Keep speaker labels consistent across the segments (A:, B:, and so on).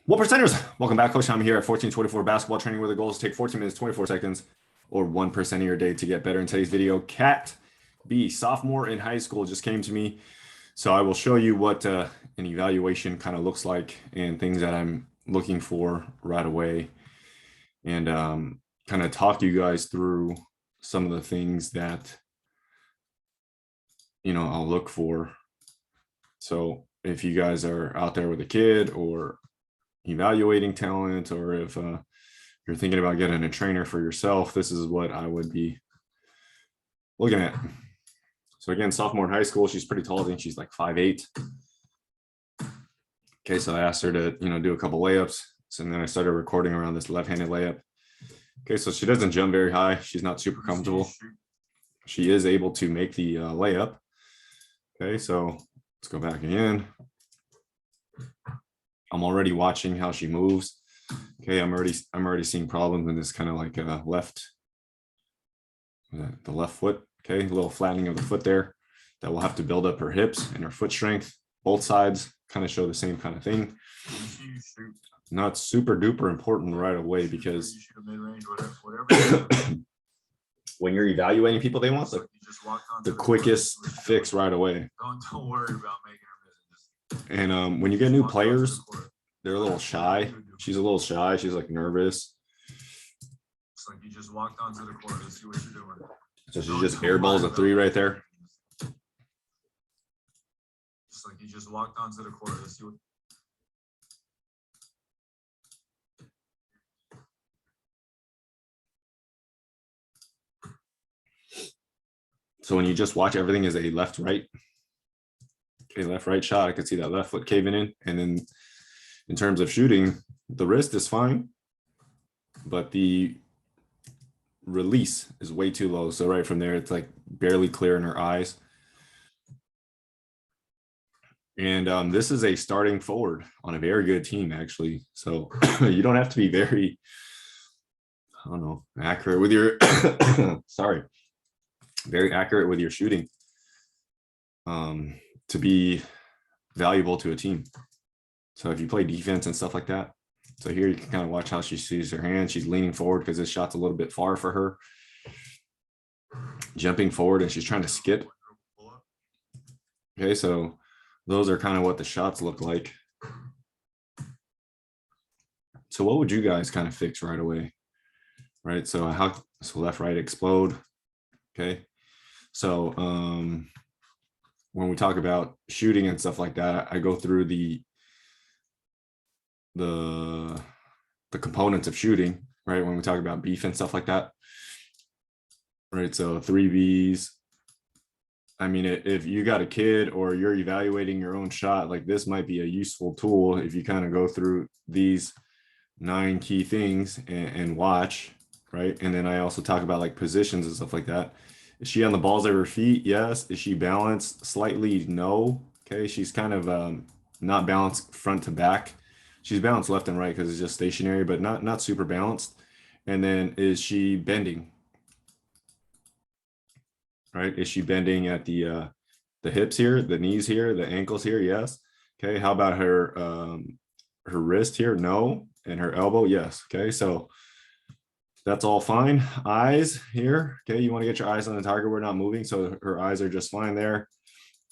A: What percenters? Welcome back, Coach. I'm here at 1424 Basketball Training, where the goal is to take 14 minutes, 24 seconds, or 1% of your day to get better. In today's video, Cat B, sophomore in high school, just came to me. So I will show you what an evaluation kind of looks like and things that I'm looking for right away, and kind of talk you guys through some of the things that I'll look for. So if you guys are out there with a kid or evaluating talent, or if you're thinking about getting a trainer for yourself, this is what I would be looking at. So again, sophomore in high school, she's pretty tall. I think she's like 5'8". Okay, so I asked her to do a couple layups. So then I started recording around this left-handed layup. Okay, so she doesn't jump very high. She's not super comfortable. She is able to make the layup. Okay, so let's go back again. I'm already watching how she moves. Okay, I'm already seeing problems in this kind of like the left foot. Okay, a little flattening of the foot there. That will have to build up her hips and her foot strength. Both sides kind of show the same kind of thing. Not super duper important right away, because when you're evaluating people, they want the quickest fix right away.
B: Don't worry about making her miss.
A: And when you get new players, they're a little shy. She's a little shy. She's like nervous.
B: It's like you just walked onto the court. Let's see what you're doing.
A: So she just airballs a three right there.
B: It's like you just walked onto the court. Let's see what.
A: So when you just watch, everything is a left-right. Okay, left-right shot. I could see that left foot caving in. And then in terms of shooting, the wrist is fine, but the release is way too low. So right from there, it's like barely clear in her eyes. And this is a starting forward on a very good team, actually. So you don't have to be very, I don't know, accurate with your, sorry, very accurate with your shooting to be valuable to a team. So if you play defense and stuff like that. So here you can kind of watch how she sees her hand. She's leaning forward because this shot's a little bit far for her. Jumping forward, and she's trying to skip. Okay, so those are kind of what the shots look like. So what would you guys kind of fix right away? Right, so left, right, explode. Okay, so when we talk about shooting and stuff like that, I go through the components of shooting, right? When we talk about beef and stuff like that, right? So 3Bs. I mean, if you got a kid or you're evaluating your own shot, like this might be a useful tool if you kind of go through these 9 key things and watch, right? And then I also talk about like positions and stuff like that. Is she on the balls of her feet? Yes. Is she balanced slightly? No. Okay, she's kind of not balanced front to back. She's balanced left and right because it's just stationary, but not super balanced. And then is she bending? Right? Is she bending at the hips here, the knees here, the ankles here? Yes. Okay. How about her wrist here? No. And her elbow? Yes. Okay. So that's all fine. Eyes here. Okay. You want to get your eyes on the target. We're not moving. So her eyes are just fine there.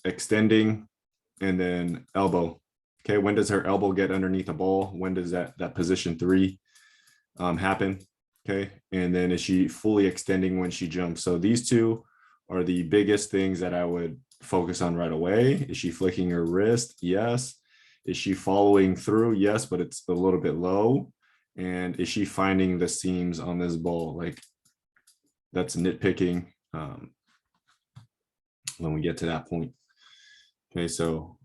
A: Extending, and then elbow. Okay. When does her elbow get underneath the ball? When does that position 3 happen? Okay. And then is she fully extending when she jumps? So these two are the biggest things that I would focus on right away. Is she flicking her wrist? Yes. Is she following through? Yes, but it's a little bit low. And is she finding the seams on this ball? Like, that's nitpicking when we get to that point. Okay, so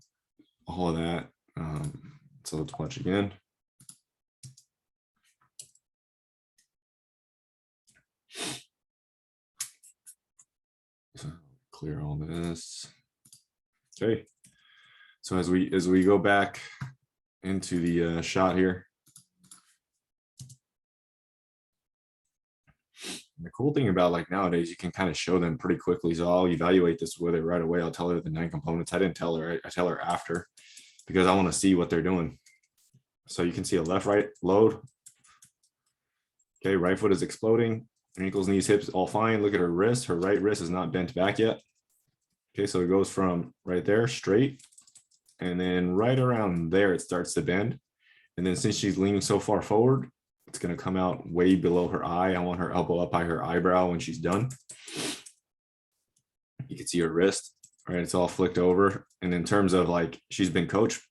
A: all of that. So let's watch again. So clear all this. Okay. So as we go back into the shot here, the cool thing about like nowadays, you can kind of show them pretty quickly. So I'll evaluate this with her right away. I'll tell her the 9 components. I didn't tell her. I tell her after, because I want to see what they're doing. So you can see a left, right load. Okay, right foot is exploding. Ankles, knees, hips, all fine. Look at her wrist. Her right wrist is not bent back yet. Okay, so it goes from right there straight. And then right around there, it starts to bend. And then since she's leaning so far forward, it's going to come out way below her eye. I want her elbow up by her eyebrow when she's done. You can see her wrist, right? It's all flicked over. And in terms of like, she's been coached,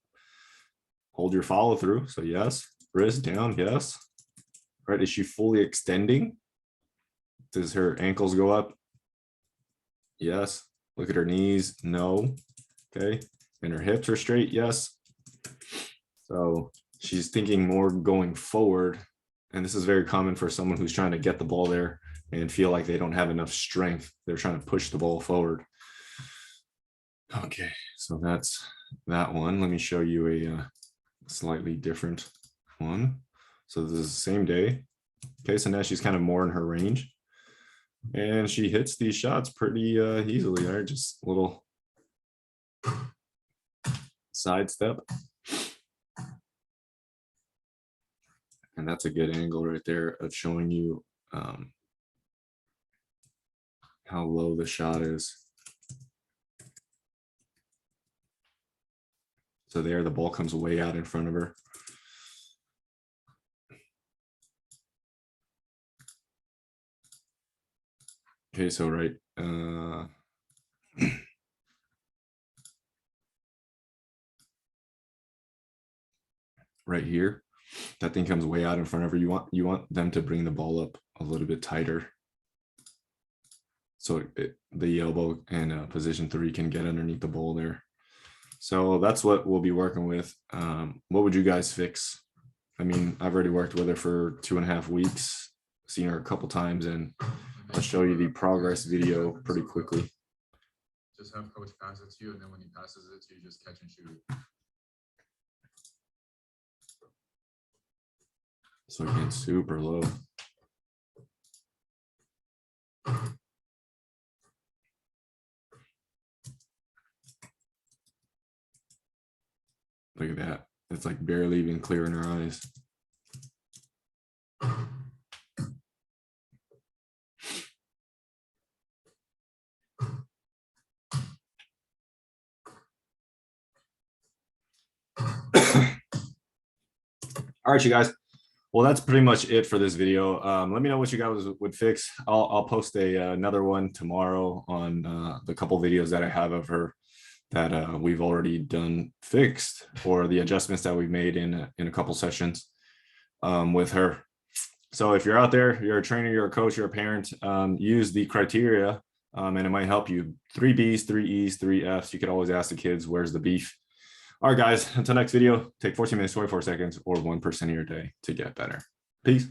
A: hold your follow through. So yes, wrist down, yes. Right, is she fully extending? Does her ankles go up? Yes. Look at her knees, no. Okay, and her hips are straight, yes. So she's thinking more going forward. And this is very common for someone who's trying to get the ball there and feel like they don't have enough strength. They're trying to push the ball forward. Okay, so that's that one. Let me show you a slightly different one. So this is the same day. Okay, so now she's kind of more in her range. And she hits these shots pretty easily, right? Just a little sidestep. And that's a good angle right there of showing you how low the shot is. So there, the ball comes way out in front of her. Okay, so right, right here, that thing comes way out in front of her. You want them to bring the ball up a little bit tighter, so the elbow and position 3 can get underneath the ball there. So that's what we'll be working with. What would you guys fix? I mean, I've already worked with her for 2.5 weeks, seen her a couple times, and I'll show you the progress video pretty quickly.
B: Just have coach pass it to you, and then when he passes it to you, just catch and shoot.
A: So again, super low. Look at that. It's like barely even clear in her eyes. All right, you guys. Well, that's pretty much it for this video. Let me know what you guys would fix. I'll post another one tomorrow on the couple videos that I have of her that we've already done fixed, or the adjustments that we've made in a couple sessions with her. So if you're out there, you're a trainer, you're a coach, you're a parent, use the criteria and it might help you. 3 B's, 3 E's, 3 F's. You could always ask the kids, where's the beef? All right, guys, until next video, take 14 minutes, 24 seconds, or 1% of your day to get better. Peace.